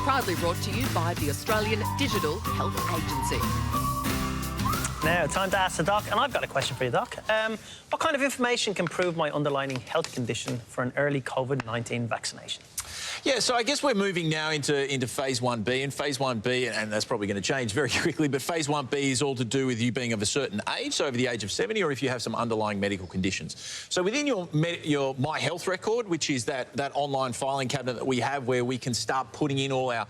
Proudly brought to you by the Australian Digital Health Agency. Now, time to ask the doc, and I've got a question for you, Doc. What kind of information can prove my underlying health condition for an early COVID-19 vaccination? Yeah, so I guess we're moving now into Phase 1B, and Phase 1B, and that's probably going to change very quickly, but Phase 1B is all to do with you being of a certain age, so over the age of 70, or if you have some underlying medical conditions. So within your My Health record, which is that online filing cabinet that we have where we can start putting in all our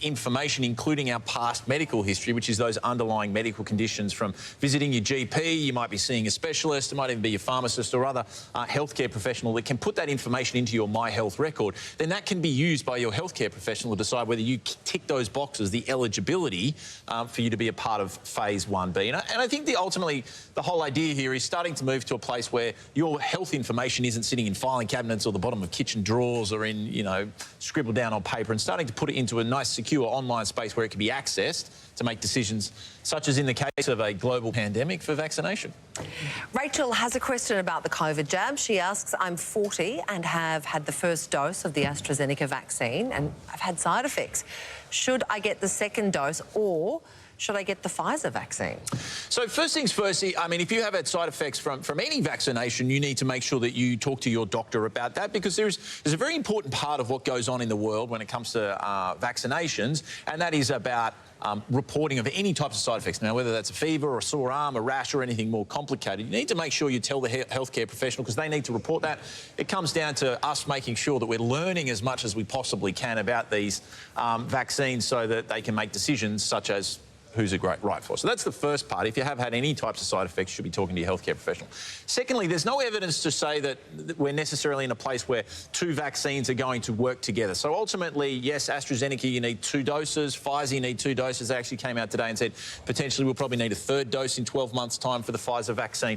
information, including our past medical history, which is those underlying medical conditions from visiting your GP, you might be seeing a specialist, it might even be your pharmacist or other healthcare professional that can put that information into your My Health record. Then that can be used by your healthcare professional to decide whether you tick those boxes, the eligibility for you to be a part of Phase 1B. And I think ultimately the whole idea here is starting to move to a place where your health information isn't sitting in filing cabinets or the bottom of kitchen drawers or in, you know, scribbled down on paper, and starting to put it into a nice, secure online space where it can be accessed to make decisions, such as in the case of a global pandemic, for vaccination. Rachel has a question about the COVID jab. She asks, I'm 40 and have had the first dose of the AstraZeneca vaccine and I've had side effects. Should I get the second dose or should I get the Pfizer vaccine? So first things first, I mean, if you have had side effects from any vaccination, you need to make sure that you talk to your doctor about that, because there's a very important part of what goes on in the world when it comes to vaccinations, and that is about reporting of any types of side effects. Now, whether that's a fever or a sore arm, a rash or anything more complicated, you need to make sure you tell the healthcare professional, because they need to report that. It comes down to us making sure that we're learning as much as we possibly can about these vaccines so that they can make decisions such as who's a great right for. So that's the first part. If you have had any types of side effects, you should be talking to your healthcare professional. Secondly, there's no evidence to say that we're necessarily in a place where two vaccines are going to work together. So ultimately, yes, AstraZeneca, you need 2 doses. Pfizer, you need 2 doses. They actually came out today and said potentially we'll probably need a 3rd dose in 12 months' time for the Pfizer vaccine.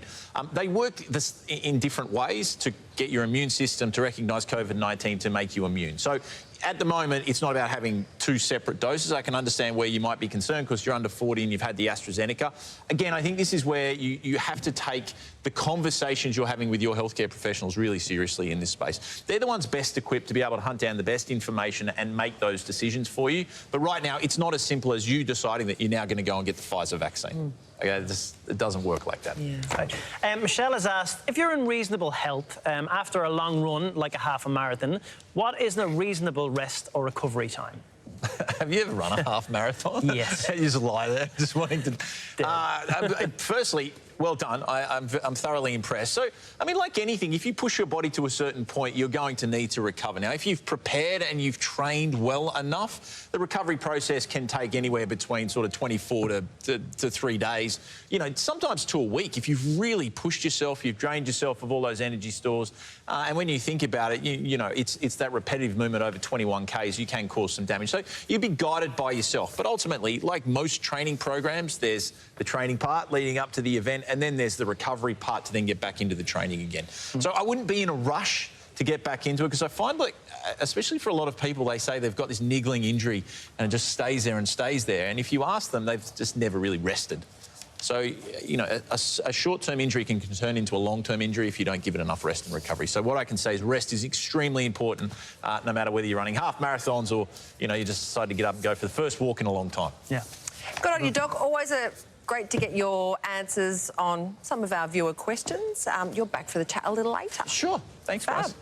They work in different ways to get your immune system to recognise COVID-19 to make you immune. So at the moment, it's not about having 2 separate doses. I can understand where you might be concerned because you're under 40 and you've had the AstraZeneca. Again, I think this is where you have to take the conversations you're having with your healthcare professionals really seriously in this space. They're the ones best equipped to be able to hunt down the best information and make those decisions for you. But right now, it's not as simple as you deciding that you're now going to go and get the Pfizer vaccine. Okay, it doesn't work like that. Yeah. Okay. Michelle has asked, if you're in reasonable health after a long run, like a half a marathon, what is a reasonable rest or recovery time? Have you ever run a half marathon? Yes. You just lie there, just wanting to... Firstly, well done. I'm thoroughly impressed. So, I mean, like anything, if you push your body to a certain point, you're going to need to recover. Now, if you've prepared and you've trained well enough, the recovery process can take anywhere between sort of 24 to 3 days, you know, sometimes to a week. If you've really pushed yourself, you've drained yourself of all those energy stores, and when you think about it, you know, it's that repetitive movement over 21 Ks, you can cause some damage. So you'd be guided by yourself. But ultimately, like most training programs, there's the training part leading up to the event, and then there's the recovery part to then get back into the training again. So I wouldn't be in a rush to get back into it, because I find, like, especially for a lot of people, they say they've got this niggling injury and it just stays there and stays there. And if you ask them, they've just never really rested. So, you know, a short-term injury can turn into a long-term injury if you don't give it enough rest and recovery. So what I can say is rest is extremely important, no matter whether you're running half marathons or, you know, you just decide to get up and go for the first walk in a long time. Yeah. Good on you, Doc. Always great to get your answers on some of our viewer questions. You're back for the chat a little later. Sure. Thanks, guys.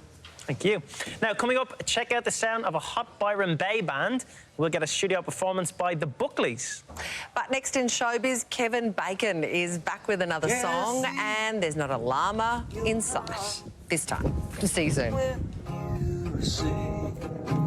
Thank you. Now, coming up, check out the sound of a hot Byron Bay band. We'll get a studio performance by the Buckleys. But next in showbiz, Kevin Bacon is back with another song, and there's not a llama in sight this time. See you soon.